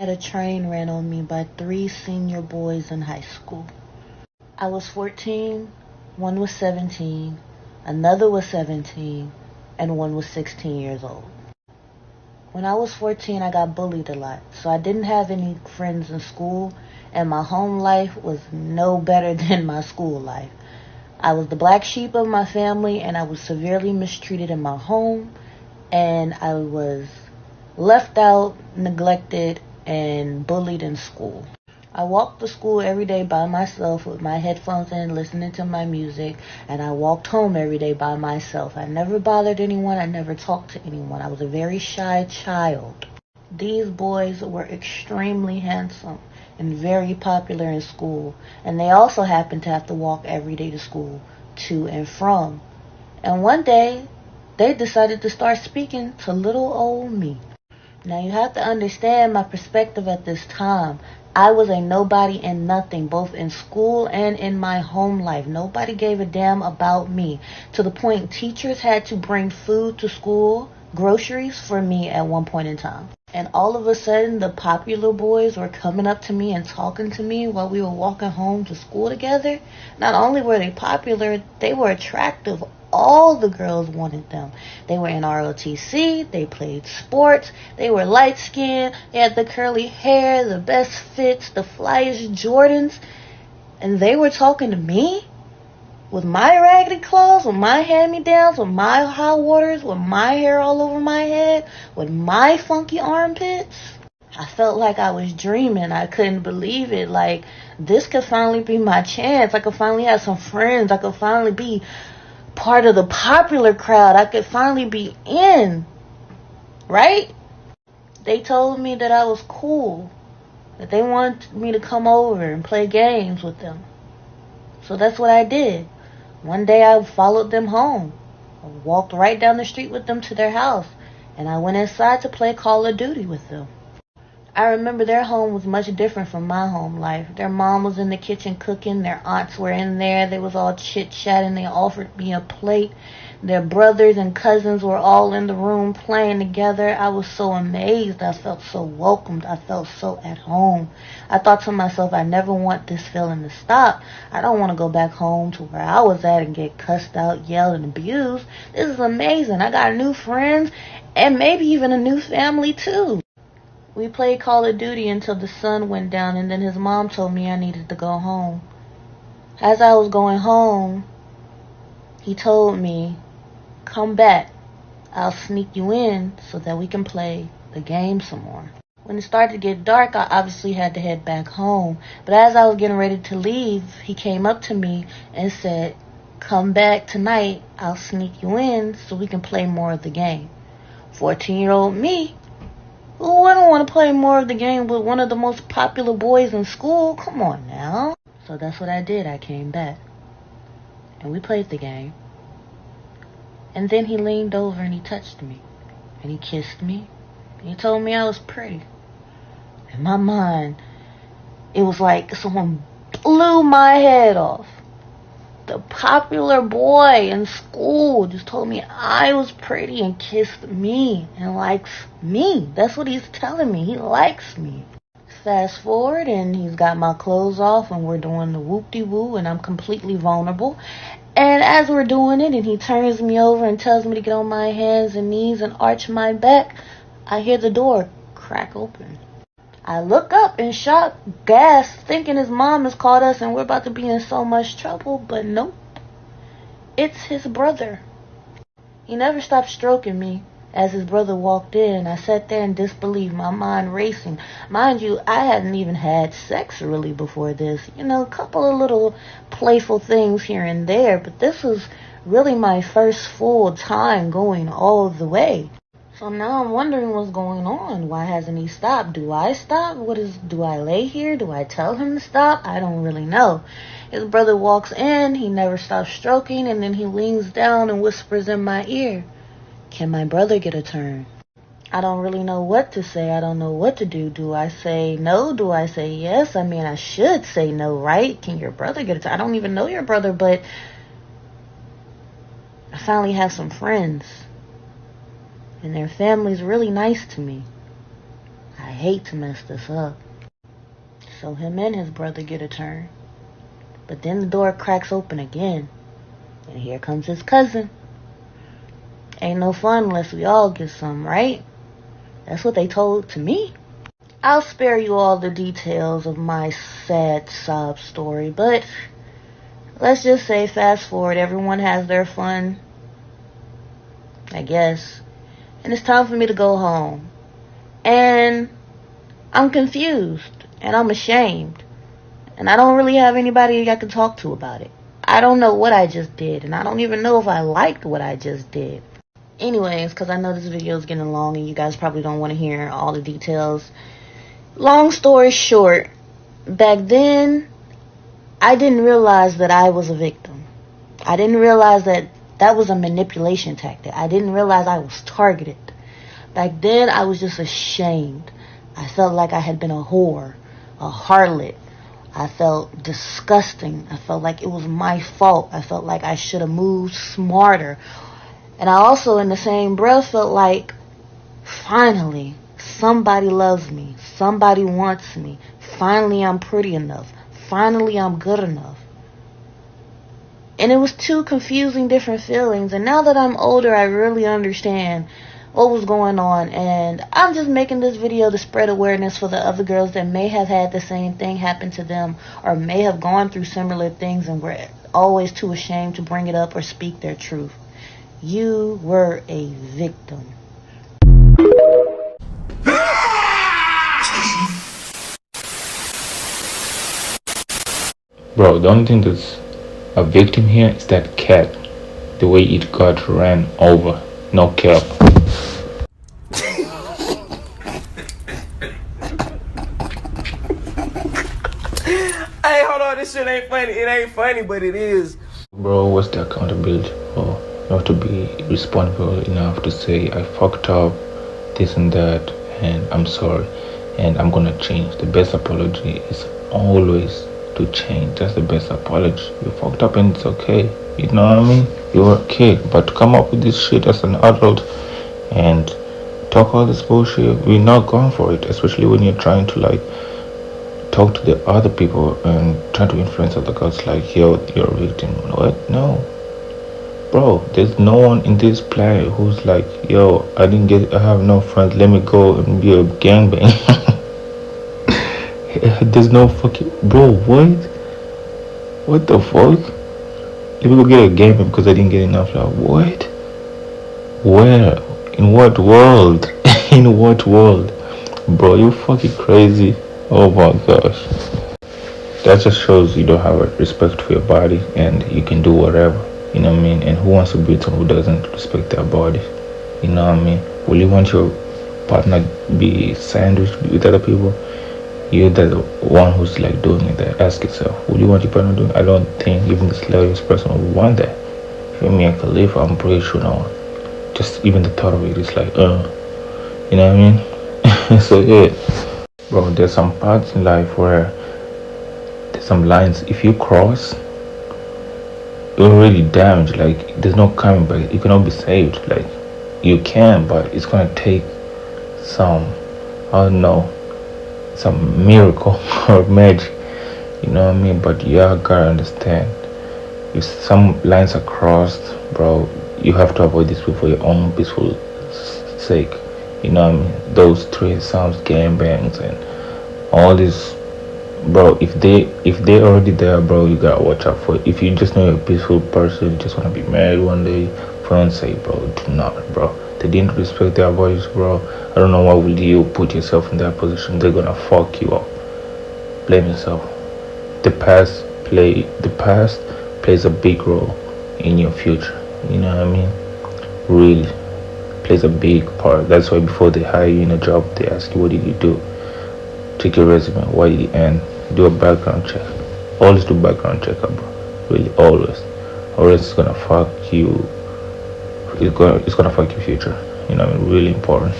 Had a train ran on me by 3 senior boys in high school. I was 14, one was 17, another was 17, and one was 16 years old. When I was 14, I got bullied a lot, so I didn't have any friends in school, and my home life was no better than my school life. I was the black sheep of my family, and I was severely mistreated in my home, and I was left out, neglected, and bullied in school. I walked to school every day by myself with my headphones in, listening to my music, and I walked home every day by myself. I never bothered anyone. I never talked to anyone. I was a very shy child. These boys were extremely handsome and very popular in school, and they also happened to have to walk every day to school, to and from. And one day, they decided to start speaking to little old me. Now you have to understand my perspective at this time. I was a nobody and nothing, both in school and in my home life. Nobody gave a damn about me, to the point teachers had to bring food to school, groceries for me at one point in time. And all of a sudden, the popular boys were coming up to me and talking to me while we were walking home to school together. Not only were they popular, they were attractive. All the girls wanted them. They were in ROTC, they played sports, they were light-skinned, they had the curly hair, the best fits, the flyest Jordans, and they were talking to me? With my raggedy clothes, with my hand-me-downs, with my hot waters, with my hair all over my head, with my funky armpits? I felt like I was dreaming. I couldn't believe it. Like, this could finally be my chance. I could finally have some friends. I could finally be part of the popular crowd. I could finally be in, right? They told me that I was cool, that they wanted me to come over and play games with them. So that's what I did. One day I followed them home. I walked right down the street with them to their house, and I went inside to play Call of Duty with them. I remember their home was much different from my home life. Their mom was in the kitchen cooking. Their aunts were in there. They was all chit-chatting. They offered me a plate. Their brothers and cousins were all in the room playing together. I was so amazed. I felt so welcomed. I felt so at home. I thought to myself, I never want this feeling to stop. I don't want to go back home to where I was at and get cussed out, yelled, and abused. This is amazing. I got new friends and maybe even a new family too. We played Call of Duty until the sun went down, and then his mom told me I needed to go home. As I was going home, he told me, come back. I'll sneak you in so that we can play the game some more. When it started to get dark, I obviously had to head back home. But as I was getting ready to leave, he came up to me and said, come back tonight. I'll sneak you in so we can play more of the game. 14-year-old me, who wouldn't want to play more of the game with one of the most popular boys in school? Come on now. So that's what I did. I came back. And we played the game. And then he leaned over and he touched me. And he kissed me. And he told me I was pretty. In my mind, it was like someone blew my head off. The popular boy in school just told me I was pretty and kissed me and likes me. That's what he's telling me. He likes me. Fast forward, and he's got my clothes off, and we're doing the whoop-de-woo, and I'm completely vulnerable. And as we're doing it, and he turns me over and tells me to get on my hands and knees and arch my back, I hear the door crack open. I look up in shock, gasp, thinking his mom has called us and we're about to be in so much trouble, but nope. It's his brother. He never stopped stroking me as his brother walked in. I sat there in disbelief, my mind racing. Mind you, I hadn't even had sex really before this. You know, a couple of little playful things here and there, but this was really my first full time going all the way. So now I'm wondering what's going on. Why hasn't he stopped? Do I stop? Do I lay here? Do I tell him to stop? I don't really know. His brother walks in, he never stops stroking, and then he leans down and whispers in my ear, can my brother get a turn? I don't really know what to say. I don't know what to do. Do I say no? Do I say yes? I mean, I should say no, right? Can your brother get a turn? I don't even know your brother, but I finally have some friends. And their family's really nice to me. I hate to mess this up. So him and his brother get a turn. But then the door cracks open again. And here comes his cousin. Ain't no fun unless we all get some, right? That's what they told to me. I'll spare you all the details of my sad sob story, but let's just say fast forward, everyone has their fun, I guess. And it's time for me to go home. And I'm confused. And I'm ashamed. And I don't really have anybody I can talk to about it. I don't know what I just did. And I don't even know if I liked what I just did. Anyways, because I know this video is getting long and you guys probably don't want to hear all the details. Long story short, back then, I didn't realize that I was a victim. I didn't realize that that was a manipulation tactic. I didn't realize I was targeted. Back then, I was just ashamed. I felt like I had been a whore, a harlot. I felt disgusting. I felt like it was my fault. I felt like I should have moved smarter. And I also, in the same breath, felt like, finally, somebody loves me. Somebody wants me. Finally, I'm pretty enough. Finally, I'm good enough. And it was two confusing different feelings. And now that I'm older, I really understand what was going on. And I'm just making this video to spread awareness for the other girls that may have had the same thing happen to them or may have gone through similar things and were always too ashamed to bring it up or speak their truth. You were a victim. Bro, the only thing that's a victim here is that cat. The way it got ran over. No cap. Hey, hold on, this shit ain't funny. It ain't funny, but it is. Bro, what's the accountability for? You have to be responsible enough to say, I fucked up, this and that, and I'm sorry, and I'm gonna change. The best apology is always to change. That's the best apology. You fucked up and it's okay. You know what I mean? You're a kid, but to come up with this shit as an adult and talk all this bullshit, we're not going for it, especially when you're trying to like talk to the other people and try to influence other girls like, yo, you're a victim. What? No. Bro, there's no one in this planet who's like, yo, I have no friends, let me go and be a gangbang. There's no fucking, bro, what the fuck? Let me go get a gangbang because I didn't get enough love. What? Where? In what world? In what world? Bro, you fucking crazy. Oh my gosh. That just shows you don't have respect for your body and you can do whatever. You know what I mean? And who wants to be with someone who doesn't respect their body? You know what I mean? Will you want your partner to be sandwiched with other people? You're the one who's like doing it there. Ask yourself, will you want your partner to do it? I don't think even the slowest person would want that. If you're Mia Khalifa, I'm pretty sure no one. Just even the thought of it is like, you know what I mean? So yeah. Bro, there's some parts in life where there's some lines, if you cross, you're already damaged. Like, there's no coming back. You cannot be saved. Like, you can, but it's gonna take some, I don't know, some miracle or magic. You know what I mean? But yeah, gotta understand, if some lines are crossed, bro, you have to avoid this people for your own peaceful sake. You know what I mean? Those three sounds, gangbangs and all this, bro. If they already there, bro, you gotta watch out for it. If you just know you're a peaceful person, you just wanna be married one day, fiance, bro, do not, bro. They didn't respect their voice, bro. I don't know why would you put yourself in that position. They're gonna fuck you up. Blame yourself. The past plays a big role in your future. You know what I mean? Really plays a big part. That's why before they hire you in a job, they ask you, what did you do? Check your resume. Why did you end? Do a background check. Always do background check, bro. Really, always. Or else it's gonna fuck you. It's gonna fuck your future. You know what I mean? Really important.